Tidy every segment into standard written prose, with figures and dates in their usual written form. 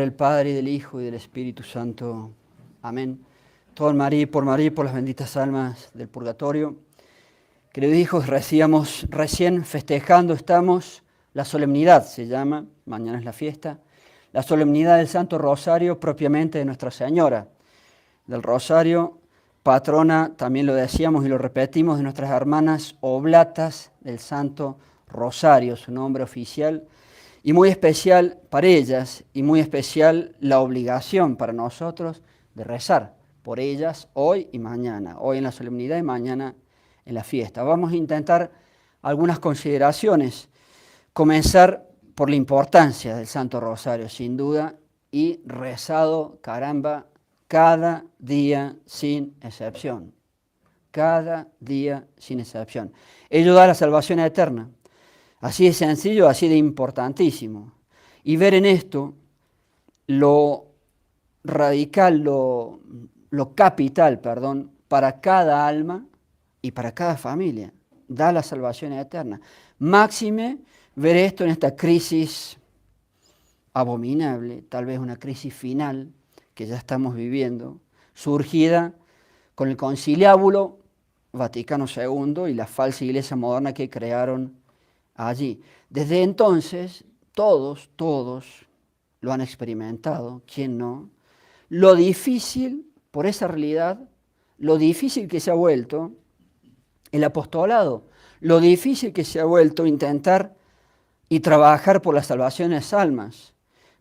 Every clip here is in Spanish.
Del Padre, y del Hijo, y del Espíritu Santo. Amén. Todo en María y por las benditas almas del purgatorio. Queridos hijos, recién festejando estamos la solemnidad, se llama, mañana es la fiesta, la solemnidad del Santo Rosario propiamente de Nuestra Señora. Del Rosario, patrona, también lo decíamos y lo repetimos, de nuestras hermanas oblatas del Santo Rosario, su nombre oficial. Y muy especial para ellas, y muy especial la obligación para nosotros de rezar por ellas hoy y mañana, hoy en la solemnidad y mañana en la fiesta. Vamos a intentar algunas consideraciones, comenzar por la importancia del Santo Rosario, sin duda, y rezado, caramba, cada día sin excepción. Cada día sin excepción. Ello da la salvación eterna. Así de sencillo, así de importantísimo. Y ver en esto lo radical, lo capital, para cada alma y para cada familia. Da la salvación eterna. Máxime ver esto en esta crisis abominable, tal vez una crisis final que ya estamos viviendo, surgida con el conciliábulo Vaticano II y la falsa iglesia moderna que crearon allí. Desde entonces, todos lo han experimentado, ¿quién no? Lo difícil, por esa realidad, lo difícil que se ha vuelto el apostolado, lo difícil que se ha vuelto intentar y trabajar por la salvación de las almas.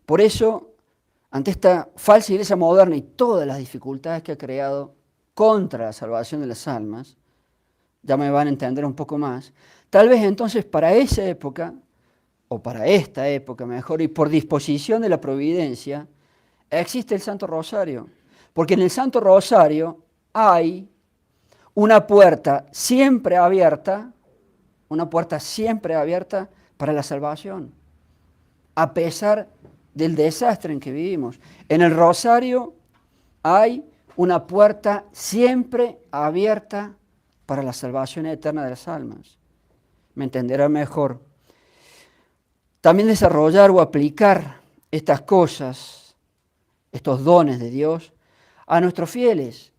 Por eso, ante esta falsa iglesia moderna y todas las dificultades que ha creado contra la salvación de las almas, ya me van a entender un poco más, tal vez entonces para esa época, o para esta época mejor, y por disposición de la providencia, existe el Santo Rosario. Porque en el Santo Rosario hay una puerta siempre abierta para la salvación, a pesar del desastre en que vivimos. En el Rosario hay una puerta siempre abierta para la salvación eterna de las almas. Me entenderá mejor. También desarrollar o aplicar estas cosas, estos dones de Dios, a nuestros fieles.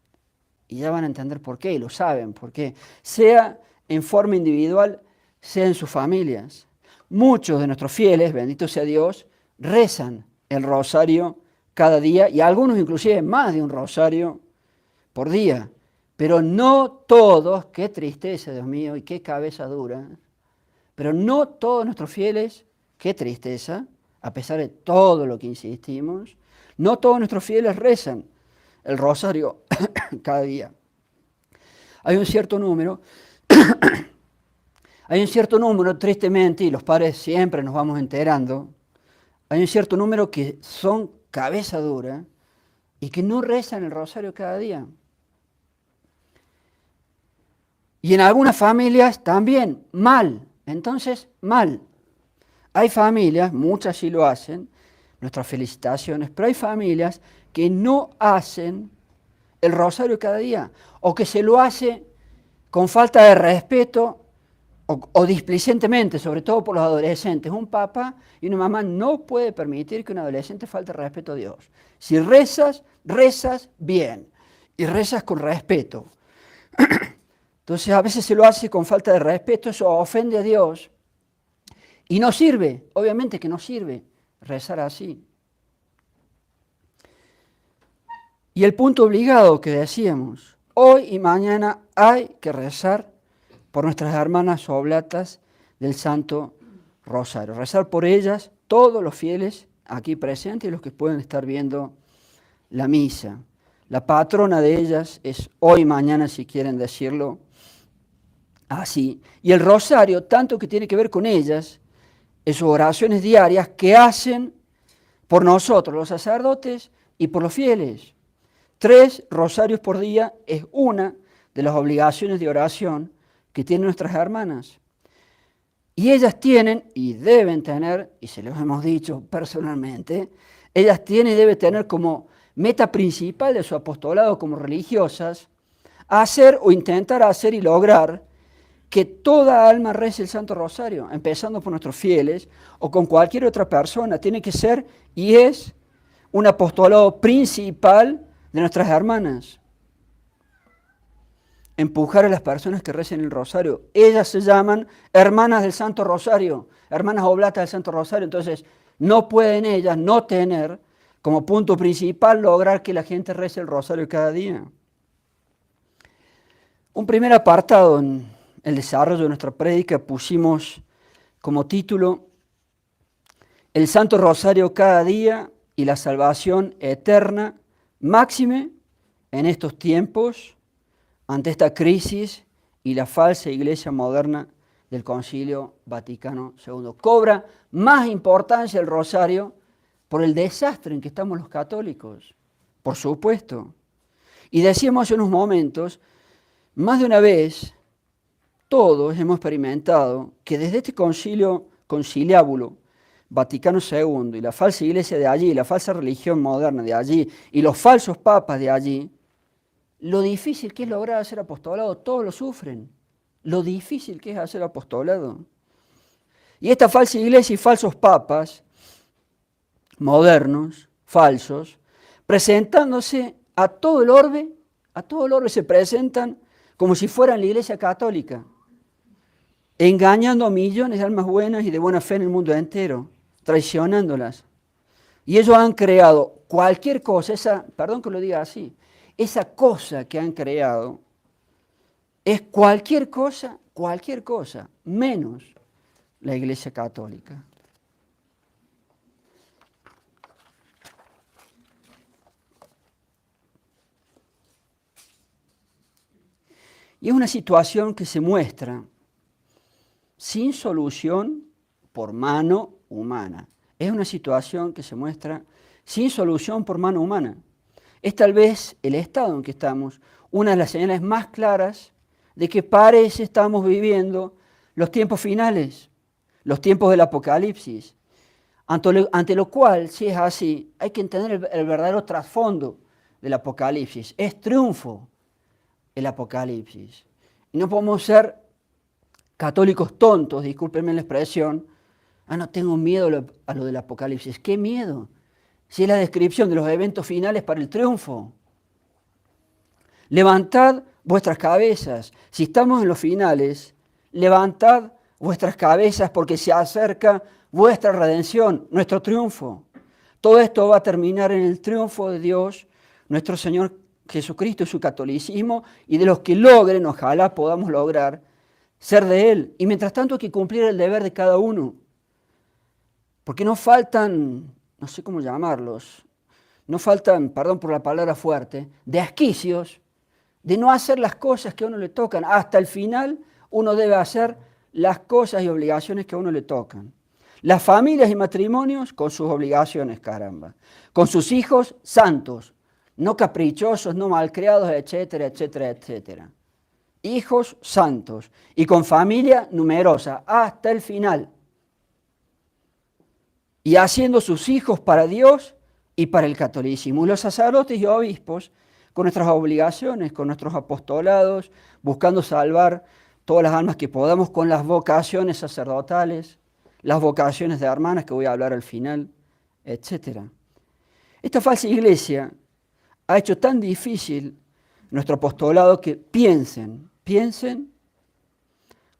Y ya van a entender por qué, y lo saben por qué. Sea en forma individual, sea en sus familias. Muchos de nuestros fieles, bendito sea Dios, rezan el rosario cada día, y algunos inclusive más de un rosario por día. Pero no todos, qué tristeza, Dios mío, y qué cabeza dura, pero no todos nuestros fieles, qué tristeza, a pesar de todo lo que insistimos, no todos nuestros fieles rezan el rosario cada día. Hay un cierto número, tristemente, y los padres siempre nos vamos enterando, hay un cierto número que son cabeza dura y que no rezan el rosario cada día. Y en algunas familias también, mal. Entonces, mal. Hay familias, muchas sí lo hacen, nuestras felicitaciones, pero hay familias que no hacen el rosario cada día, o que se lo hace con falta de respeto o displicentemente, sobre todo por los adolescentes. Un papá y una mamá no puede permitir que un adolescente falte respeto a Dios. Si rezas, rezas bien y rezas con respeto. Entonces a veces se lo hace con falta de respeto, eso ofende a Dios y no sirve, obviamente que no sirve rezar así. Y el punto obligado que decíamos, hoy y mañana hay que rezar por nuestras hermanas oblatas del Santo Rosario, rezar por ellas, todos los fieles aquí presentes y los que pueden estar viendo la misa. La patrona de ellas es hoy y mañana, si quieren decirlo así. Y el rosario, tanto que tiene que ver con ellas, en sus oraciones diarias que hacen por nosotros, los sacerdotes, y por los fieles. 3 rosarios por día es una de las obligaciones de oración que tienen nuestras hermanas. Y ellas tienen, y deben tener, y se los hemos dicho personalmente, ellas tienen y deben tener como meta principal de su apostolado como religiosas, hacer o intentar hacer y lograr que toda alma rece el Santo Rosario, empezando por nuestros fieles o con cualquier otra persona. Tiene que ser y es un apostolado principal de nuestras hermanas. Empujar a las personas que recen el rosario. Ellas se llaman hermanas del Santo Rosario, hermanas oblatas del Santo Rosario. Entonces, no pueden ellas no tener como punto principal lograr que la gente rece el rosario cada día. Un primer apartado en el desarrollo de nuestra prédica pusimos como título El Santo Rosario cada día y la salvación eterna, máxime en estos tiempos, ante esta crisis y la falsa iglesia moderna del Concilio Vaticano II. Cobra más importancia el rosario por el desastre en que estamos los católicos, por supuesto. Y decíamos hace unos momentos, más de una vez, todos hemos experimentado que desde este conciliábulo Vaticano II y la falsa iglesia de allí, la falsa religión moderna de allí y los falsos papas de allí, lo difícil que es lograr hacer apostolado, todos lo sufren. Lo difícil que es hacer apostolado. Y esta falsa iglesia y falsos papas, modernos, falsos, presentándose a todo el orbe se presentan como si fueran la iglesia católica, engañando a millones de almas buenas y de buena fe en el mundo entero, traicionándolas. Y ellos han creado cualquier cosa, perdón que lo diga así, esa cosa que han creado es cualquier cosa, menos la Iglesia Católica. Y es una situación que se muestra sin solución por mano humana. Es una situación que se muestra sin solución por mano humana. Es tal vez el estado en que estamos una de las señales más claras de que parece estamos viviendo los tiempos finales, los tiempos del Apocalipsis, ante lo cual, si es así, hay que entender el verdadero trasfondo del Apocalipsis. Es triunfo el Apocalipsis. Y no podemos ser católicos tontos, discúlpenme la expresión, no tengo miedo a lo del Apocalipsis. ¿Qué miedo? Si es la descripción de los eventos finales para el triunfo. Levantad vuestras cabezas. Si estamos en los finales, levantad vuestras cabezas porque se acerca vuestra redención, nuestro triunfo. Todo esto va a terminar en el triunfo de Dios, nuestro Señor Jesucristo y su catolicismo, y de los que logren, ojalá podamos lograr, ser de Él. Y mientras tanto hay que cumplir el deber de cada uno. Porque no faltan, no sé cómo llamarlos, no faltan, perdón por la palabra fuerte, desquicios de no hacer las cosas que a uno le tocan. Hasta el final uno debe hacer las cosas y obligaciones que a uno le tocan. Las familias y matrimonios con sus obligaciones, caramba. Con sus hijos santos, no caprichosos, no malcriados, etcétera, etcétera, etcétera. Hijos santos y con familia numerosa hasta el final. Y haciendo sus hijos para Dios y para el catolicismo. Y los sacerdotes y obispos, con nuestras obligaciones, con nuestros apostolados, buscando salvar todas las almas que podamos, con las vocaciones sacerdotales, las vocaciones de hermanas que voy a hablar al final, etc. Esta falsa iglesia ha hecho tan difícil nuestro apostolado que piensen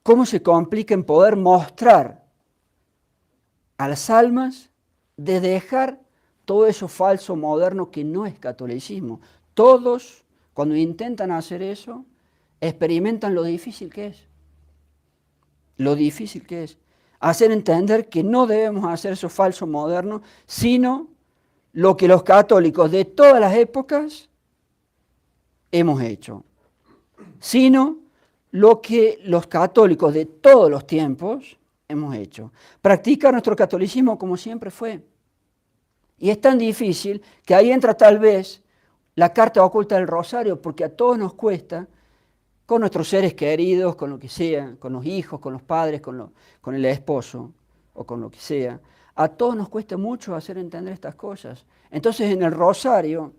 cómo se complica en poder mostrar a las almas de dejar todo eso falso moderno que no es catolicismo. Todos, cuando intentan hacer eso, experimentan lo difícil que es. Lo difícil que es. Hacer entender que no debemos hacer eso falso moderno, sino lo que los católicos de todas las épocas hemos hecho. Sino lo que los católicos de todos los tiempos hemos hecho. Practicar nuestro catolicismo como siempre fue. Y es tan difícil que ahí entra tal vez la carta oculta del rosario, porque a todos nos cuesta, con nuestros seres queridos, con lo que sea, con los hijos, con los padres, con el esposo, o con lo que sea, a todos nos cuesta mucho hacer entender estas cosas. Entonces en el rosario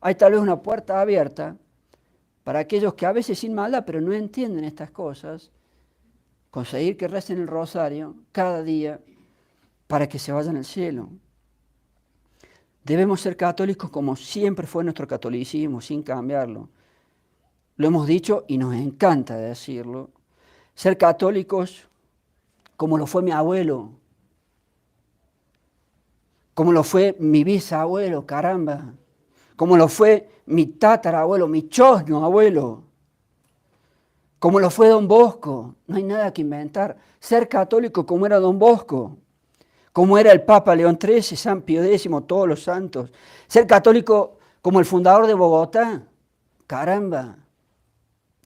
hay tal vez una puerta abierta para aquellos que a veces sin maldad, pero no entienden estas cosas, conseguir que recen el rosario cada día para que se vayan al cielo. Debemos ser católicos como siempre fue nuestro catolicismo, sin cambiarlo. Lo hemos dicho y nos encanta decirlo. Ser católicos como lo fue mi abuelo, como lo fue mi bisabuelo, caramba, como lo fue mi tatarabuelo, mi chosno abuelo, como lo fue Don Bosco. No hay nada que inventar. Ser católico como era Don Bosco, como era el Papa León XIII, San Pío X, todos los santos. Ser católico como el fundador de Bogotá, caramba,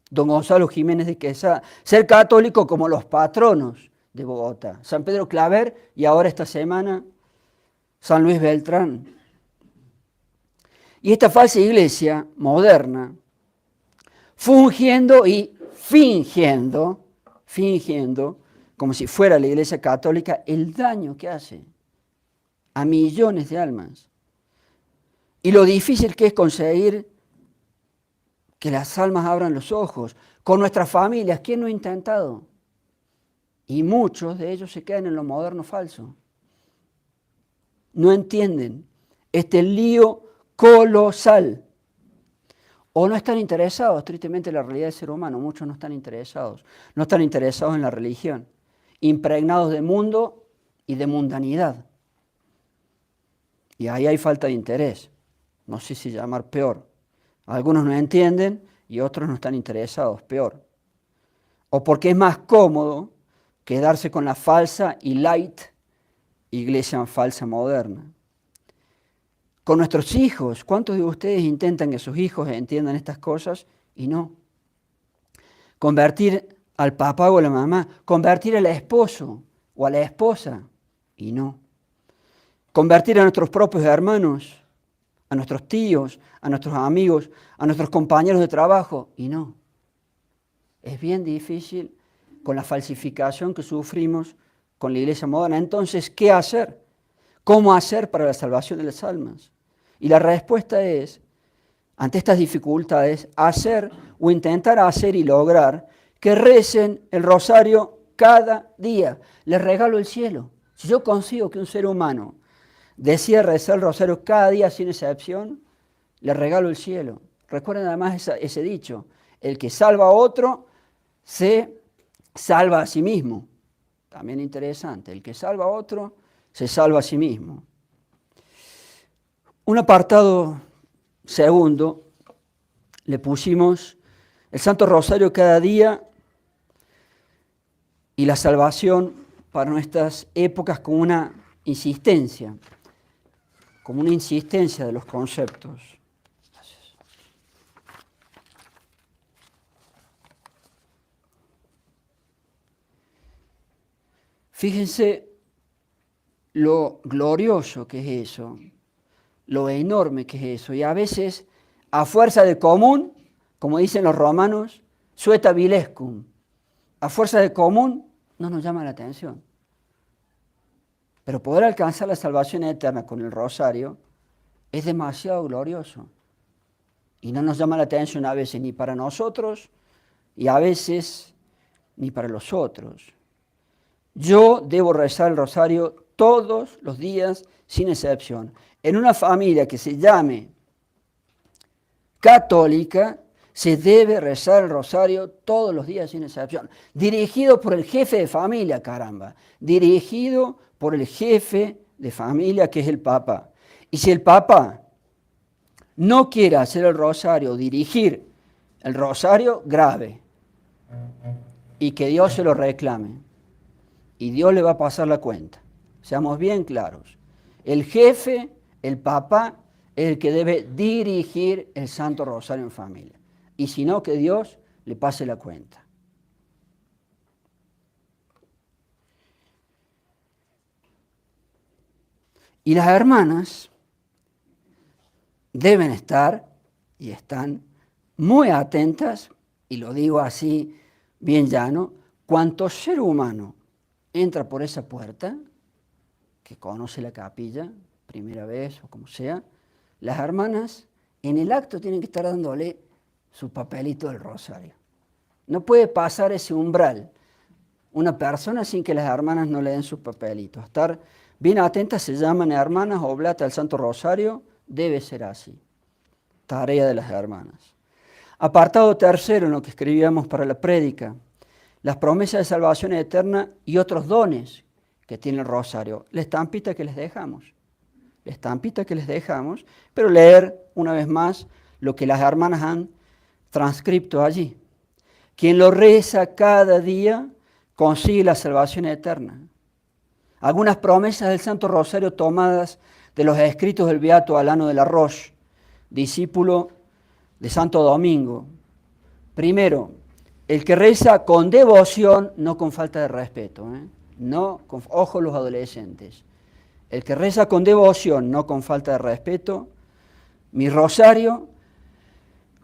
Don Gonzalo Jiménez de Quesada. Ser católico como los patronos de Bogotá, San Pedro Claver y ahora esta semana San Luis Beltrán. Y esta falsa iglesia moderna, fungiendo y fingiendo, como si fuera la iglesia católica, el daño que hace a millones de almas. Y lo difícil que es conseguir que las almas abran los ojos. Con nuestras familias, ¿quién no ha intentado? Y muchos de ellos se quedan en lo moderno falso. No entienden este lío colosal. O no están interesados, tristemente, en la realidad del ser humano. Muchos no están interesados. No están interesados en la religión. Impregnados de mundo y de mundanidad. Y ahí hay falta de interés. No sé si llamar peor. Algunos no entienden y otros no están interesados, peor. O porque es más cómodo quedarse con la falsa y light iglesia falsa moderna. Con nuestros hijos, ¿cuántos de ustedes intentan que sus hijos entiendan estas cosas y no? Convertir al papá o a la mamá, convertir al esposo o a la esposa y no. Convertir a nuestros propios hermanos, a nuestros tíos, a nuestros amigos, a nuestros compañeros de trabajo y no. Es bien difícil con la falsificación que sufrimos con la iglesia moderna. Entonces, ¿qué hacer? ¿Cómo hacer para la salvación de las almas? Y la respuesta es, ante estas dificultades, hacer o intentar hacer y lograr que recen el rosario cada día. Les regalo el cielo. Si yo consigo que un ser humano decida rezar el rosario cada día sin excepción, les regalo el cielo. Recuerden además ese dicho, el que salva a otro se salva a sí mismo. También interesante, el que salva a otro se salva a sí mismo. Un apartado segundo le pusimos el Santo Rosario cada día y la salvación para nuestras épocas con una insistencia de los conceptos. Gracias. Fíjense lo glorioso que es eso, lo enorme que es eso. Y a veces, a fuerza de común, como dicen los romanos, sueta vilescum, a fuerza de común no nos llama la atención. Pero poder alcanzar la salvación eterna con el rosario es demasiado glorioso. Y no nos llama la atención a veces ni para nosotros y a veces ni para los otros. Yo debo rezar el rosario todos los días sin excepción. En una familia que se llame católica, se debe rezar el rosario todos los días sin excepción. Dirigido por el jefe de familia, caramba. Dirigido por el jefe de familia que es el Papa. Y si el Papa no quiere hacer el rosario, dirigir el rosario, grave. Y que Dios se lo reclame. Y Dios le va a pasar la cuenta. Seamos bien claros. El jefe, el Papa, es el que debe dirigir el Santo Rosario en familia. Y si no, que Dios le pase la cuenta. Y las hermanas deben estar, y están, muy atentas, y lo digo así bien llano, cuanto ser humano entra por esa puerta, que conoce la capilla, primera vez o como sea, las hermanas en el acto tienen que estar dándole su papelito del rosario. No puede pasar ese umbral una persona sin que las hermanas no le den sus papelitos. Estar Bien atentas se llaman hermanas oblatas al Santo Rosario, debe ser así. Tarea de las hermanas. Apartado tercero en lo que escribíamos para la prédica, las promesas de salvación eterna y otros dones que tiene el rosario. La estampita que les dejamos. La estampita que les dejamos, pero leer una vez más lo que las hermanas han transcripto allí. Quien lo reza cada día consigue la salvación eterna. Algunas promesas del Santo Rosario tomadas de los escritos del beato Alano de la Roche, discípulo de Santo Domingo. Primero, el que reza con devoción, no con falta de respeto, no, ojo los adolescentes. El que reza con devoción, no con falta de respeto, mi rosario,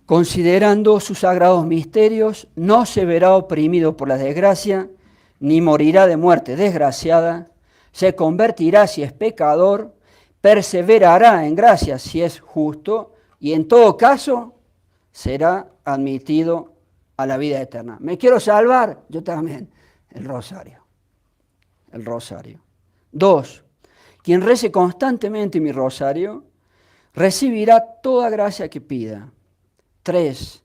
considerando sus sagrados misterios, no se verá oprimido por la desgracia, ni morirá de muerte desgraciada, se convertirá si es pecador, perseverará en gracia si es justo, y en todo caso será admitido a la vida eterna. ¿Me quiero salvar? Yo también. El rosario. El rosario. 2. Quien rece constantemente mi rosario, recibirá toda gracia que pida. 3.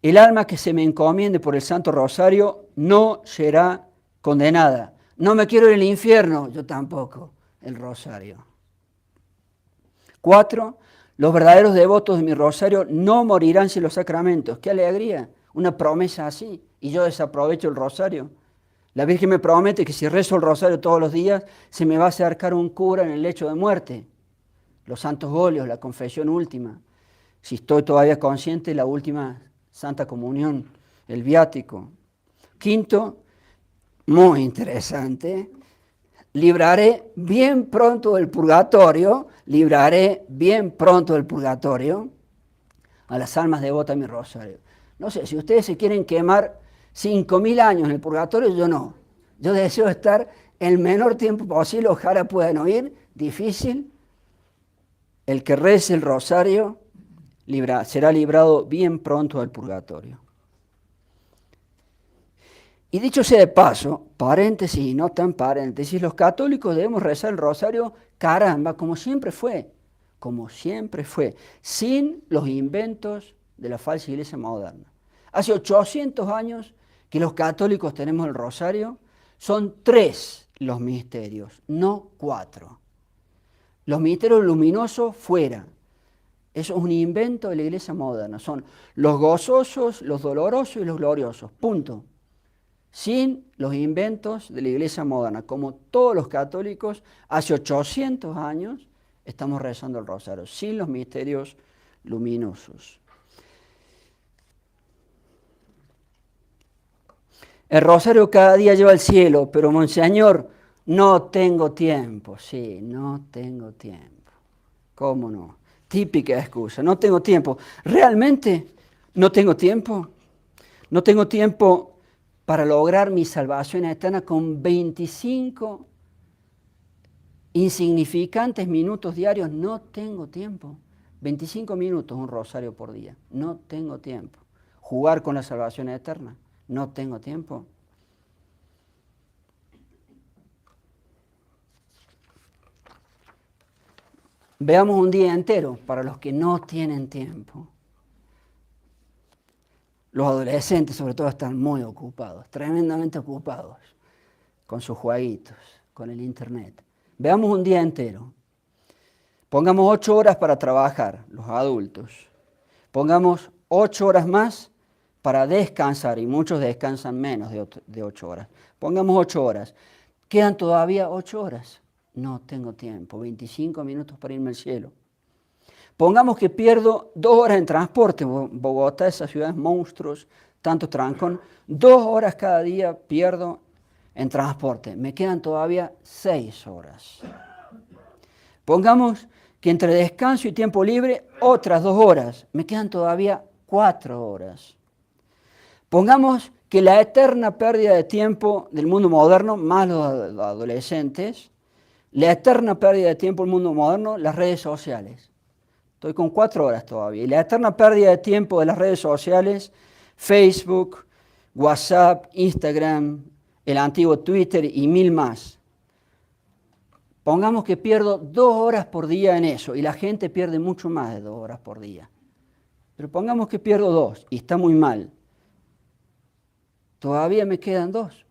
El alma que se me encomiende por el Santo Rosario no será condenada. No me quiero ir al infierno, yo tampoco. El rosario. 4. Los verdaderos devotos de mi rosario no morirán sin los sacramentos. ¡Qué alegría! Una promesa así. Y yo desaprovecho el rosario. La Virgen me promete que si rezo el rosario todos los días, se me va a acercar un cura en el lecho de muerte. Los santos óleos, la confesión última. Si estoy todavía consciente, la última Santa Comunión, el viático. 5, muy interesante, libraré bien pronto del purgatorio, a las almas devotas de mi rosario. No sé, si ustedes se quieren quemar 5.000 años en el purgatorio, yo no. Yo deseo estar el menor tiempo posible, ojalá puedan oír, difícil. El que rece el rosario será librado bien pronto del purgatorio. Y dicho sea de paso, paréntesis y no tan paréntesis, los católicos debemos rezar el rosario, caramba, como siempre fue, sin los inventos de la falsa iglesia moderna. Hace 800 años que los católicos tenemos el rosario, son 3 los misterios, no 4. Los misterios luminosos fuera. Eso es un invento de la iglesia moderna. Son los gozosos, los dolorosos y los gloriosos. Punto. Sin los inventos de la iglesia moderna. Como todos los católicos, hace 800 años estamos rezando el rosario. Sin los misterios luminosos. El rosario cada día lleva al cielo, pero monseñor, no tengo tiempo. Sí, no tengo tiempo. ¿Cómo no? Típica excusa, no tengo tiempo. ¿Realmente no tengo tiempo? No tengo tiempo para lograr mi salvación eterna con 25 insignificantes minutos diarios. No tengo tiempo. 25 minutos un rosario por día. No tengo tiempo. Jugar con la salvación eterna. No tengo tiempo. Veamos un día entero para los que no tienen tiempo. Los adolescentes sobre todo están muy ocupados, tremendamente ocupados, con sus jueguitos, con el internet. Veamos un día entero. Pongamos 8 horas para trabajar, los adultos. Pongamos 8 horas más para descansar, y muchos descansan menos de 8 horas. Pongamos 8 horas. Quedan todavía 8 horas. No tengo tiempo, 25 minutos para irme al cielo. Pongamos que pierdo 2 horas en transporte. Bogotá, esa ciudad es monstruos, tanto trancón. 2 horas cada día pierdo en transporte. Me quedan todavía 6 horas. Pongamos que entre descanso y tiempo libre, otras 2 horas. Me quedan todavía 4 horas. Pongamos que la eterna pérdida de tiempo del mundo moderno, más los adolescentes, la eterna pérdida de tiempo del mundo moderno, las redes sociales. Estoy con 4 horas todavía. Y la eterna pérdida de tiempo de las redes sociales, Facebook, WhatsApp, Instagram, el antiguo Twitter y 1000 más. Pongamos que pierdo 2 horas por día en eso, y la gente pierde mucho más de 2 horas por día. Pero pongamos que pierdo 2, y está muy mal. Todavía me quedan 2.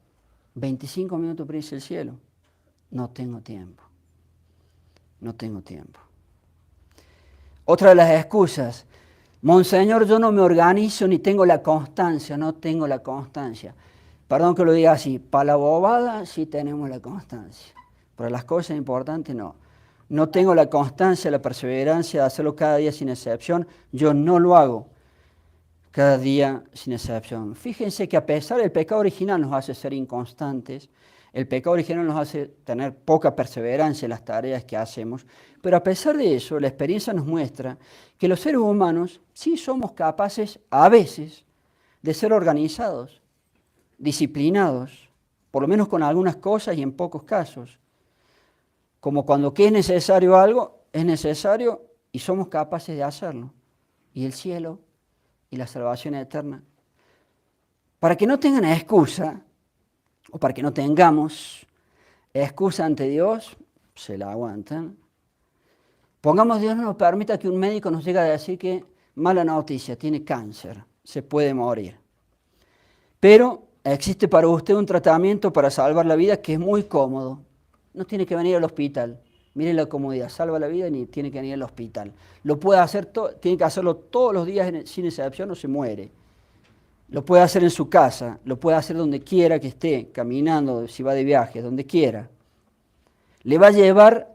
25 minutos para irse al cielo. No tengo tiempo. No tengo tiempo. Otra de las excusas. Monseñor, yo no me organizo ni tengo la constancia. No tengo la constancia. Perdón que lo diga así. Para la bobada sí tenemos la constancia. Para las cosas importantes no. No tengo la constancia, la perseverancia de hacerlo cada día sin excepción. Yo no lo hago cada día sin excepción. Fíjense que a pesar del pecado original nos hace ser inconstantes, el pecado original nos hace tener poca perseverancia en las tareas que hacemos, pero a pesar de eso, la experiencia nos muestra que los seres humanos sí somos capaces, a veces, de ser organizados, disciplinados, por lo menos con algunas cosas y en pocos casos. Como cuando que es necesario algo, es necesario y somos capaces de hacerlo. Y el cielo y la salvación eterna. Para que no tengan excusa, o para que no tengamos excusa ante Dios, se la aguantan. Pongamos Dios no nos permita que un médico nos llegue a decir que mala noticia, tiene cáncer, se puede morir. Pero existe para usted un tratamiento para salvar la vida que es muy cómodo. No tiene que venir al hospital. Mire la comodidad, salva la vida y ni tiene que venir al hospital. Lo puede hacer, tiene que hacerlo todos los días sin excepción o se muere. Lo puede hacer en su casa, lo puede hacer donde quiera que esté, caminando, si va de viaje, donde quiera. Le va a llevar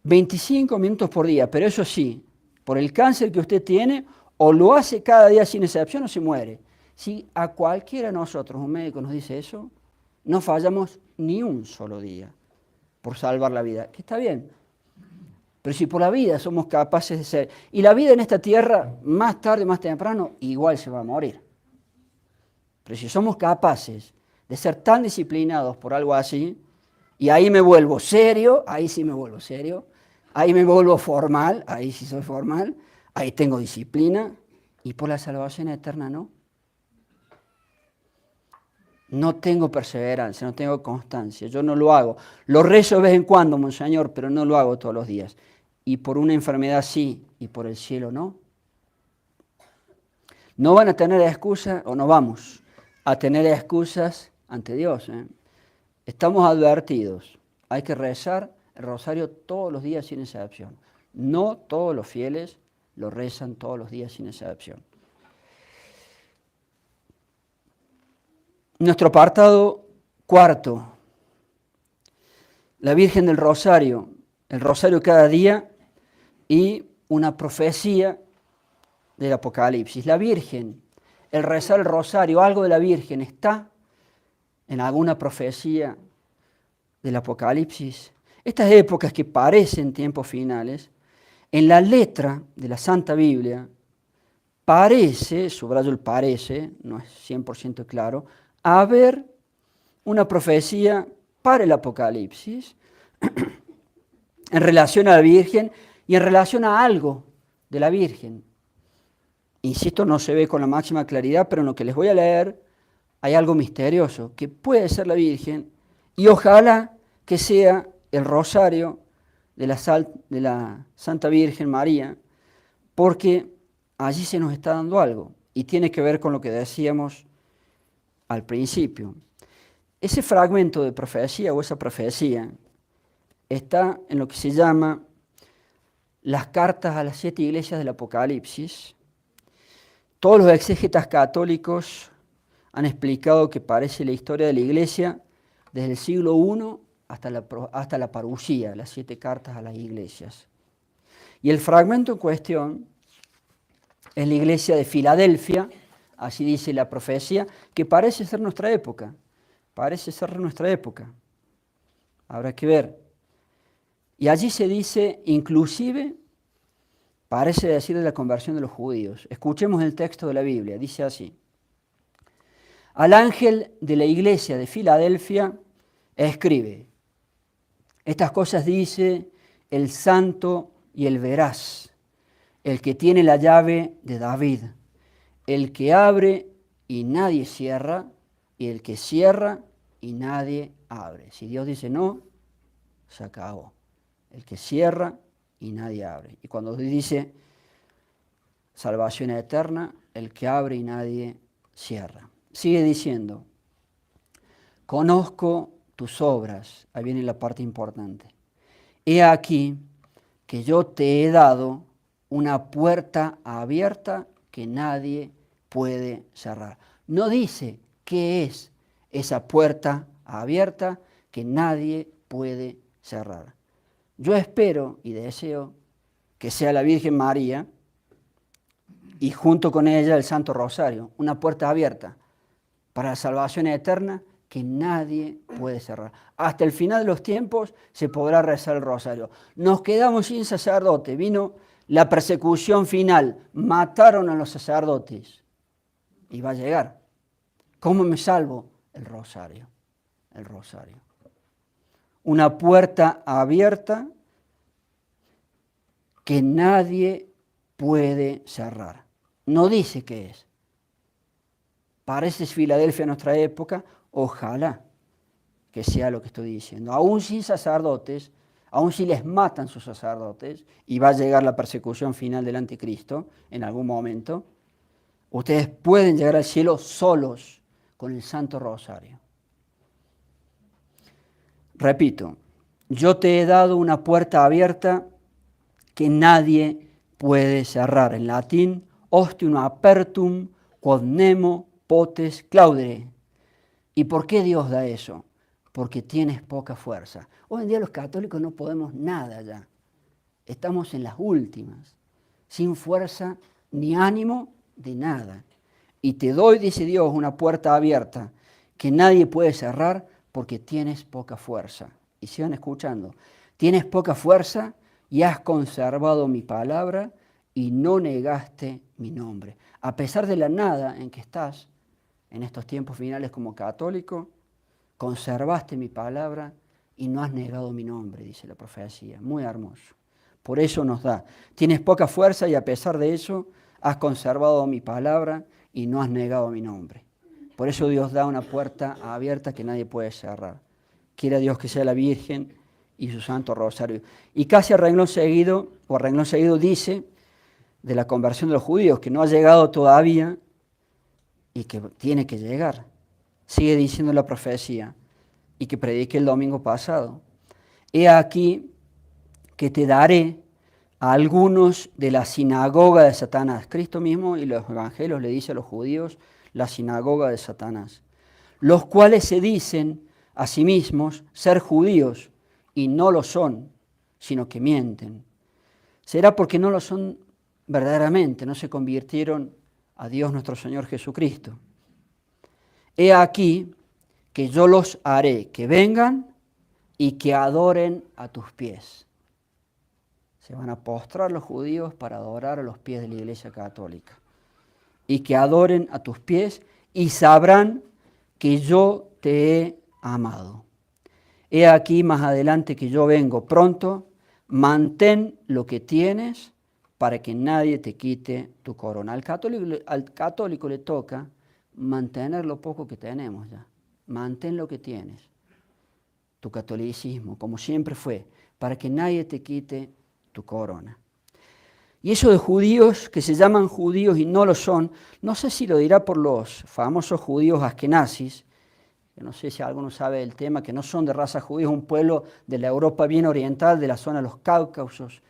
25 minutos por día, pero eso sí, por el cáncer que usted tiene, o lo hace cada día sin excepción o se muere. Si a cualquiera de nosotros, un médico nos dice eso, no fallamos ni un solo día por salvar la vida, que está bien. Pero si por la vida somos capaces de ser, y la vida en esta tierra, más tarde, más temprano, igual se va a morir. Pero si somos capaces de ser tan disciplinados por algo así, y ahí me vuelvo serio, ahí sí me vuelvo serio, ahí me vuelvo formal, ahí sí soy formal, ahí tengo disciplina, y por la salvación eterna no. No tengo perseverancia, no tengo constancia, yo no lo hago. Lo rezo de vez en cuando, Monseñor, pero no lo hago todos los días. Y por una enfermedad sí, y por el cielo no. No van a tener excusas, o no vamos a tener excusas ante Dios. Estamos advertidos, hay que rezar el rosario todos los días sin excepción. No todos los fieles lo rezan todos los días sin excepción. Nuestro apartado cuarto, la Virgen del Rosario, el rosario cada día y una profecía del Apocalipsis. La Virgen, el rezar el rosario, algo de la Virgen, ¿está en alguna profecía del Apocalipsis? Estas épocas que parecen tiempos finales, en la letra de la Santa Biblia, parece, subrayo el parece, no es 100% claro, haber una profecía para el Apocalipsis en relación a la Virgen y en relación a algo de la Virgen. Insisto, no se ve con la máxima claridad, pero en lo que les voy a leer hay algo misterioso, que puede ser la Virgen y ojalá que sea el rosario de la Santa Virgen María, porque allí se nos está dando algo y tiene que ver con lo que decíamos al principio. Ese fragmento de profecía o esa profecía está en lo que se llama las cartas a las 7 iglesias del Apocalipsis. Todos los exégetas católicos han explicado que parece la historia de la iglesia desde el siglo I hasta la parusía, las 7 cartas a las iglesias. Y el fragmento en cuestión es la iglesia de Filadelfia, así dice la profecía, que parece ser nuestra época. Parece ser nuestra época. Habrá que ver. Y allí se dice, inclusive, parece decir de la conversión de los judíos. Escuchemos el texto de la Biblia. Dice así. Al ángel de la iglesia de Filadelfia escribe. Estas cosas dice el santo y el veraz, el que tiene la llave de David, el que abre y nadie cierra, y el que cierra y nadie abre. Si Dios dice no, se acabó. el que cierra y nadie abre. Y cuando dice salvación eterna, el que abre y nadie cierra. Sigue diciendo, conozco tus obras, ahí viene la parte importante. He aquí que yo te he dado una puerta abierta que nadie puede cerrar. No dice qué es esa puerta abierta que nadie puede cerrar. Yo espero y deseo que sea la Virgen María y junto con ella el Santo Rosario, una puerta abierta para la salvación eterna que nadie puede cerrar. Hasta el final de los tiempos se podrá rezar el rosario. Nos quedamos sin sacerdote, vino la persecución final, mataron a los sacerdotes y va a llegar. ¿Cómo me salvo? El rosario, el rosario. Una puerta abierta que nadie puede cerrar. No dice qué es. Parece Filadelfia en nuestra época, ojalá que sea lo que estoy diciendo. Aún sin sacerdotes, aún si les matan sus sacerdotes, y va a llegar la persecución final del anticristo en algún momento, ustedes pueden llegar al cielo solos con el Santo Rosario. Repito, yo te he dado una puerta abierta que nadie puede cerrar. En latín, ostium apertum quod nemo potes claudere. ¿Y por qué Dios da eso? Porque tienes poca fuerza. Hoy en día los católicos no podemos nada ya. Estamos en las últimas, sin fuerza ni ánimo de nada. Y te doy, dice Dios, una puerta abierta que nadie puede cerrar porque tienes poca fuerza. Y sigan escuchando. Tienes poca fuerza y has conservado mi palabra y no negaste mi nombre. A pesar de la nada en que estás en estos tiempos finales como católico, conservaste mi palabra y no has negado mi nombre, dice la profecía. Muy hermoso. Por eso nos da. Tienes poca fuerza y a pesar de eso has conservado mi palabra y no has negado mi nombre. Por eso Dios da una puerta abierta que nadie puede cerrar. Quiera Dios que sea la Virgen y su Santo Rosario. Y casi a renglón seguido dice de la conversión de los judíos, que no ha llegado todavía y que tiene que llegar. Sigue diciendo la profecía y que prediqué el domingo pasado. He aquí que te daré a algunos de la sinagoga de Satanás. Cristo mismo y los evangelios le dice a los judíos la sinagoga de Satanás, los cuales se dicen a sí mismos ser judíos y no lo son, sino que mienten. Será porque no lo son verdaderamente, no se convirtieron a Dios nuestro Señor Jesucristo. He aquí que yo los haré que vengan y que adoren a tus pies. Se van a postrar los judíos para adorar a los pies de la Iglesia Católica. Y que adoren a tus pies y sabrán que yo te he amado. He aquí más adelante que yo vengo pronto, mantén lo que tienes para que nadie te quite tu corona. Al católico le toca mantener lo poco que tenemos ya. Mantén lo que tienes, tu catolicismo, como siempre fue, para que nadie te quite tu corona. Y eso de judíos que se llaman judíos y no lo son, no sé si lo dirá por los famosos judíos askenazis, que no sé si alguno sabe del tema, que no son de raza judía, es un pueblo de la Europa bien oriental, de la zona de los Cáucasos,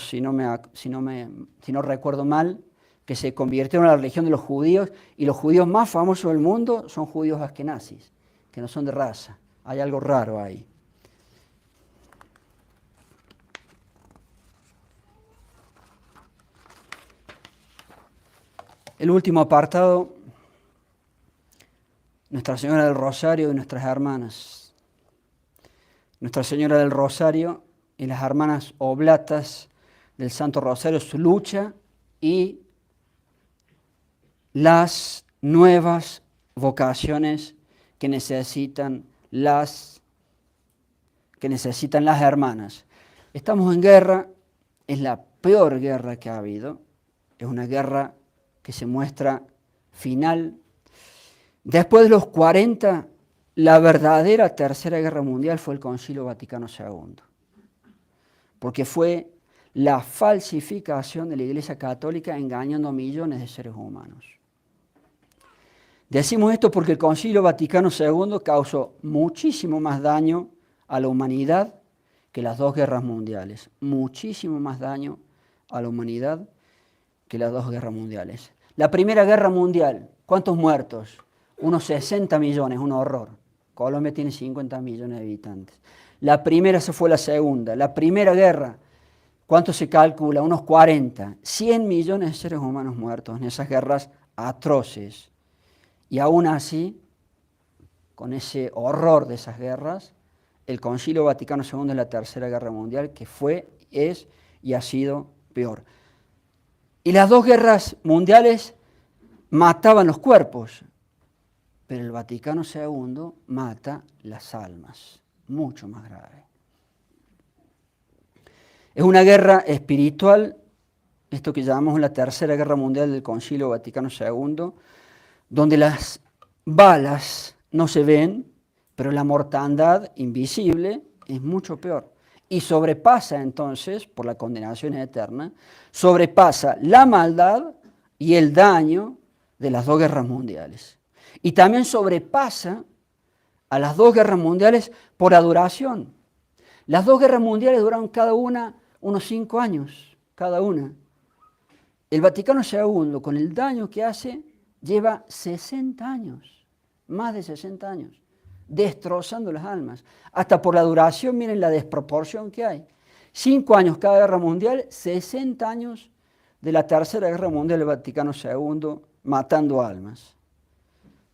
si no recuerdo mal, que se convirtieron a la religión de los judíos, y los judíos más famosos del mundo son judíos askenazis, que no son de raza. Hay algo raro ahí. El último apartado, Nuestra Señora del Rosario y nuestras hermanas. Nuestra Señora del Rosario y las hermanas oblatas del Santo Rosario, su lucha y las nuevas vocaciones que necesitan las hermanas. Estamos en guerra, es la peor guerra que ha habido, es una guerra que se muestra final. Después de los 40, la verdadera Tercera Guerra Mundial fue el Concilio Vaticano II. porque fue la falsificación de la Iglesia Católica engañando a millones de seres humanos. Decimos esto porque el Concilio Vaticano II causó muchísimo más daño a la humanidad que las dos guerras mundiales. Muchísimo más daño a la humanidad que las dos guerras mundiales. La Primera Guerra Mundial, ¿cuántos muertos? Unos 60 millones, un horror. Colombia tiene 50 millones de habitantes. La primera, esa fue la segunda. La Primera Guerra, ¿cuánto se calcula? Unos 40. 100 millones de seres humanos muertos en esas guerras atroces. Y aún así, con ese horror de esas guerras, el Concilio Vaticano II es la Tercera Guerra Mundial, que fue, es y ha sido peor. Y las dos guerras mundiales mataban los cuerpos, pero el Vaticano II mata las almas, mucho más grave. Es una guerra espiritual, esto que llamamos la Tercera Guerra Mundial del Concilio Vaticano II, donde las balas no se ven, pero la mortandad invisible es mucho peor. Y sobrepasa entonces, por la condenación eterna, sobrepasa la maldad y el daño de las dos guerras mundiales. Y también sobrepasa a las dos guerras mundiales por la duración. Las dos guerras mundiales duraron cada una unos 5 años, cada una. El Vaticano II, con el daño que hace, lleva 60 años, más de 60 años, destrozando las almas. Hasta por la duración, miren la desproporción que hay. 5 años cada guerra mundial, 60 años de la Tercera Guerra Mundial del Vaticano II, matando almas.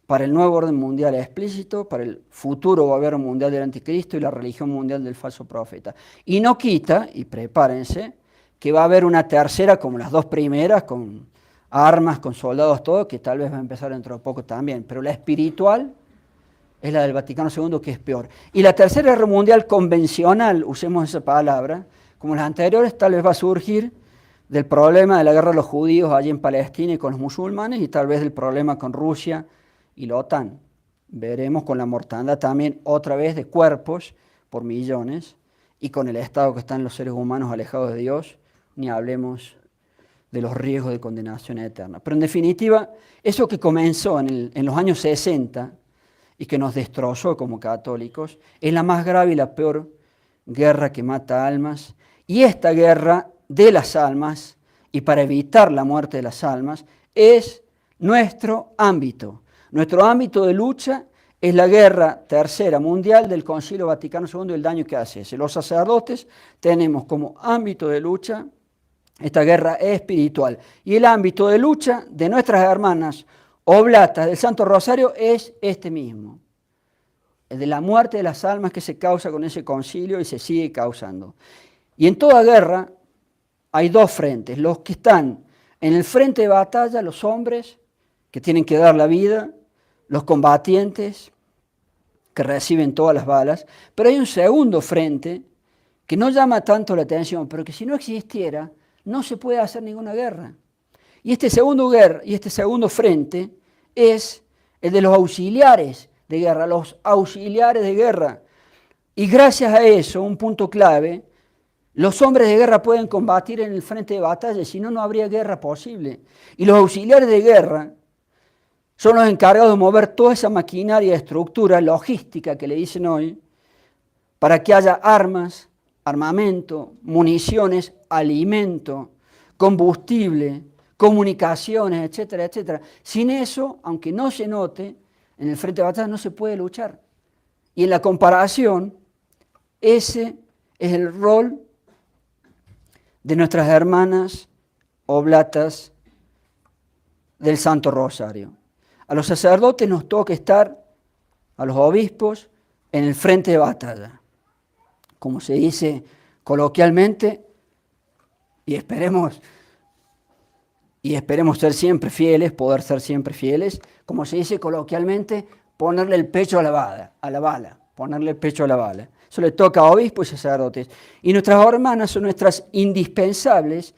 Para el nuevo orden mundial explícito, para el futuro gobierno mundial del anticristo y la religión mundial del falso profeta. Y no quita, y prepárense, que va a haber una tercera como las dos primeras, con armas, con soldados, todo, que tal vez va a empezar dentro de poco también. Pero la espiritual es la del Vaticano II, que es peor. Y la Tercera Guerra Mundial convencional, usemos esa palabra, como las anteriores, tal vez va a surgir del problema de la guerra de los judíos allí en Palestina y con los musulmanes, y tal vez del problema con Rusia y la OTAN. Veremos con la mortandad también otra vez de cuerpos por millones, y con el estado que están los seres humanos alejados de Dios, ni hablemos de los riesgos de condenación eterna. Pero en definitiva, eso que comenzó en los años 60 y que nos destrozó como católicos, es la más grave y la peor guerra que mata almas. Y esta guerra de las almas, y para evitar la muerte de las almas, es nuestro ámbito. Nuestro ámbito de lucha es la guerra tercera mundial del Concilio Vaticano II y el daño que hace. Los sacerdotes tenemos como ámbito de lucha esta guerra espiritual. Y el ámbito de lucha de nuestras hermanas oblatas del Santo Rosario es este mismo. El de la muerte de las almas que se causa con ese concilio y se sigue causando. Y en toda guerra hay dos frentes. Los que están en el frente de batalla, los hombres que tienen que dar la vida, los combatientes que reciben todas las balas. Pero hay un segundo frente que no llama tanto la atención, pero que si no existiera, no se puede hacer ninguna guerra. Y este segundo frente es el de los auxiliares de guerra, los auxiliares de guerra. Y gracias a eso, un punto clave, los hombres de guerra pueden combatir en el frente de batalla, si no, no habría guerra posible. Y los auxiliares de guerra son los encargados de mover toda esa maquinaria, estructura, logística que le dicen hoy, para que haya armas, armamento, municiones, alimento, combustible, comunicaciones, etcétera, etcétera. Sin eso, aunque no se note, en el frente de batalla no se puede luchar. Y en la comparación, ese es el rol de nuestras hermanas oblatas del Santo Rosario. A los sacerdotes nos toca estar, a los obispos, en el frente de batalla. Como se dice coloquialmente, y esperemos ser siempre fieles, poder ser siempre fieles, como se dice coloquialmente, ponerle el pecho a la bala, ponerle el pecho a la bala. Eso le toca a obispos y sacerdotes. Y nuestras hermanas son nuestras indispensables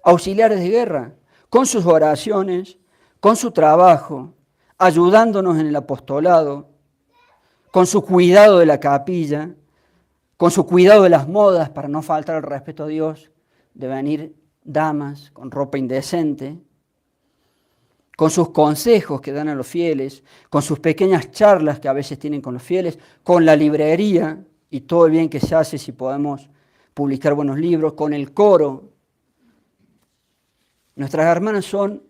auxiliares de guerra, con sus oraciones, con su trabajo, ayudándonos en el apostolado, con su cuidado de la capilla, con su cuidado de las modas para no faltar al respeto a Dios, de venir damas con ropa indecente, con sus consejos que dan a los fieles, con sus pequeñas charlas que a veces tienen con los fieles, con la librería y todo el bien que se hace si podemos publicar buenos libros, con el coro. Nuestras hermanas son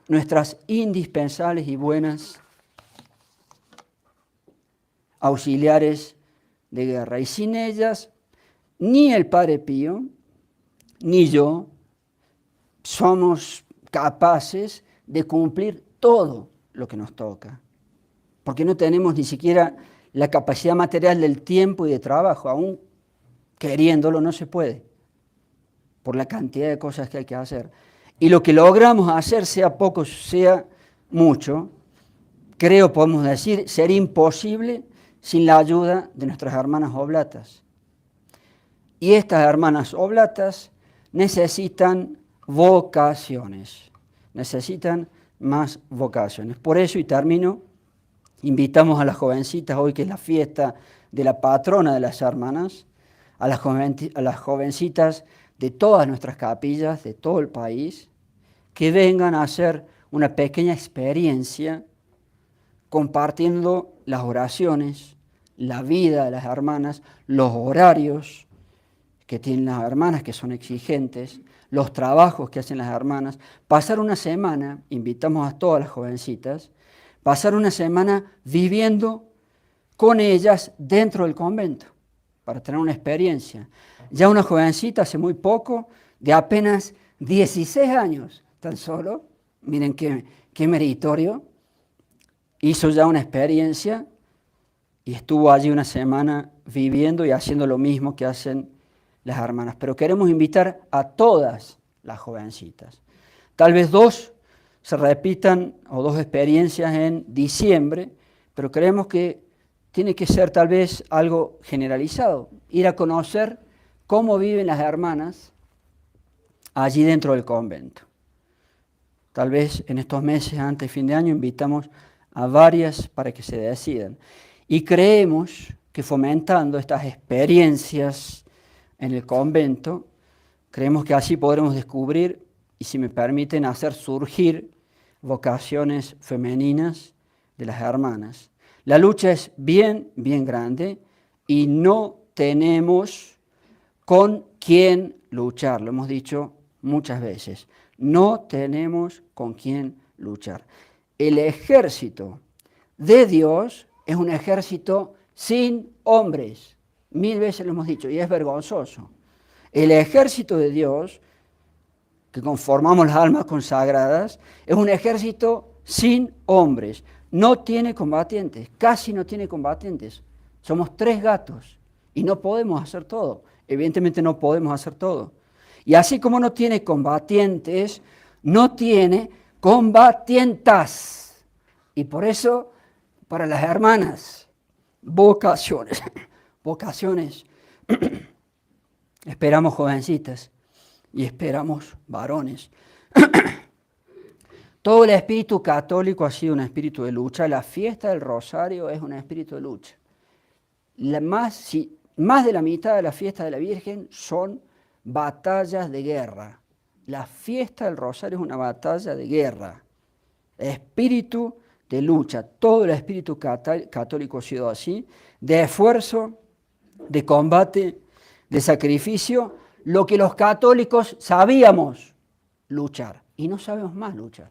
nuestras indispensables y buenas auxiliares de guerra. Y sin ellas, ni el Padre Pío, ni yo somos capaces de cumplir todo lo que nos toca. Porque no tenemos ni siquiera la capacidad material del tiempo y de trabajo. Aún queriéndolo no se puede, por la cantidad de cosas que hay que hacer. Y lo que logramos hacer, sea poco, sea mucho, creo podemos decir, sería imposible sin la ayuda de nuestras hermanas oblatas. Y estas hermanas oblatas necesitan vocaciones, necesitan más vocaciones. Por eso, y termino, invitamos a las jovencitas hoy, que es la fiesta de la patrona de las hermanas, a las jovencitas de todas nuestras capillas, de todo el país, que vengan a hacer una pequeña experiencia compartiendo las oraciones, la vida de las hermanas, los horarios que tienen las hermanas, que son exigentes, los trabajos que hacen las hermanas, pasar una semana, invitamos a todas las jovencitas, pasar una semana viviendo con ellas dentro del convento, para tener una experiencia. Ya una jovencita hace muy poco, de apenas 16 años, tan solo, miren qué meritorio, hizo ya una experiencia y estuvo allí una semana viviendo y haciendo lo mismo que hacen las hermanas. Pero queremos invitar a todas las jovencitas. Tal vez 2 se repitan o 2 experiencias en diciembre, pero creemos que tiene que ser tal vez algo generalizado, ir a conocer cómo viven las hermanas allí dentro del convento. Tal vez en estos meses antes de fin de año invitamos a varias para que se decidan. Y creemos que fomentando estas experiencias en el convento, creemos que así podremos descubrir y, si me permiten, hacer surgir vocaciones femeninas de las hermanas. La lucha es bien grande y no tenemos con quién luchar, lo hemos dicho muchas veces. No tenemos con quién luchar. El ejército de Dios es un ejército sin hombres. 1000 veces lo hemos dicho y es vergonzoso. El ejército de Dios, que conformamos las almas consagradas, es un ejército sin hombres. No tiene combatientes, casi no tiene combatientes. Somos 3 gatos y no podemos hacer todo. Evidentemente no podemos hacer todo. Y así como no tiene combatientes, no tiene combatientas. Y por eso, para las hermanas, vocaciones. Esperamos jovencitas y esperamos varones. Todo el espíritu católico ha sido un espíritu de lucha. La fiesta del Rosario es un espíritu de lucha. Más de la mitad de la fiesta de la Virgen son batallas de guerra. La fiesta del Rosario es una batalla de guerra. Espíritu de lucha. Todo el espíritu católico ha sido así, de esfuerzo, de combate, de sacrificio, lo que los católicos sabíamos luchar. Y no sabemos más luchar.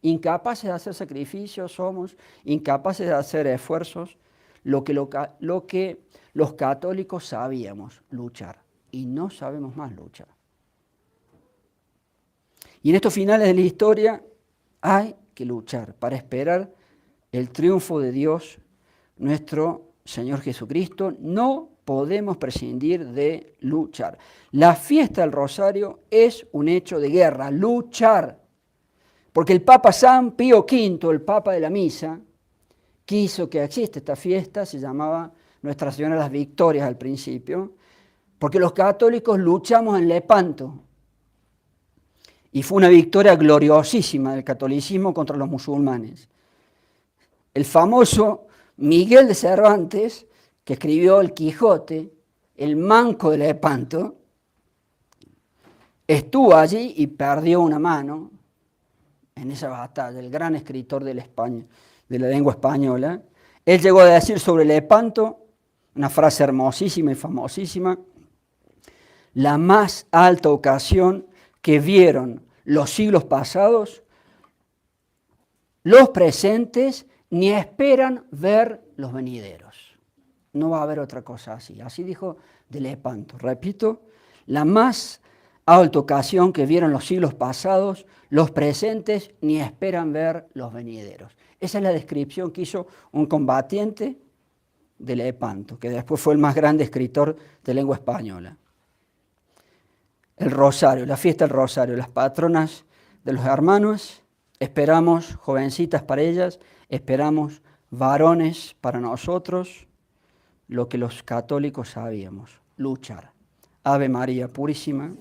Incapaces de hacer sacrificios somos, incapaces de hacer esfuerzos, lo que los católicos sabíamos luchar. Y no sabemos más luchar. Y en estos finales de la historia hay que luchar para esperar el triunfo de Dios, nuestro Señor Jesucristo. No podemos prescindir de luchar. La fiesta del Rosario es un hecho de guerra, luchar. Porque el Papa San Pío V, el Papa de la Misa, quiso que exista esta fiesta, se llamaba Nuestra Señora de las Victorias al principio, porque los católicos luchamos en Lepanto. Y fue una victoria gloriosísima del catolicismo contra los musulmanes. El famoso Miguel de Cervantes, que escribió el Quijote, el manco de Lepanto, estuvo allí y perdió una mano en esa batalla, el gran escritor de la lengua española. Él llegó a decir sobre Lepanto una frase hermosísima y famosísima: la más alta ocasión que vieron los siglos pasados, los presentes ni esperan ver los venideros. No va a haber otra cosa así. Así dijo de Lepanto. Repito, la más alta ocasión que vieron los siglos pasados, los presentes ni esperan ver los venideros. Esa es la descripción que hizo un combatiente de Lepanto, que después fue el más grande escritor de lengua española. El rosario, la fiesta del rosario, las patronas de los hermanos, esperamos jovencitas para ellas, esperamos varones para nosotros, lo que los católicos sabíamos, luchar. Ave María Purísima.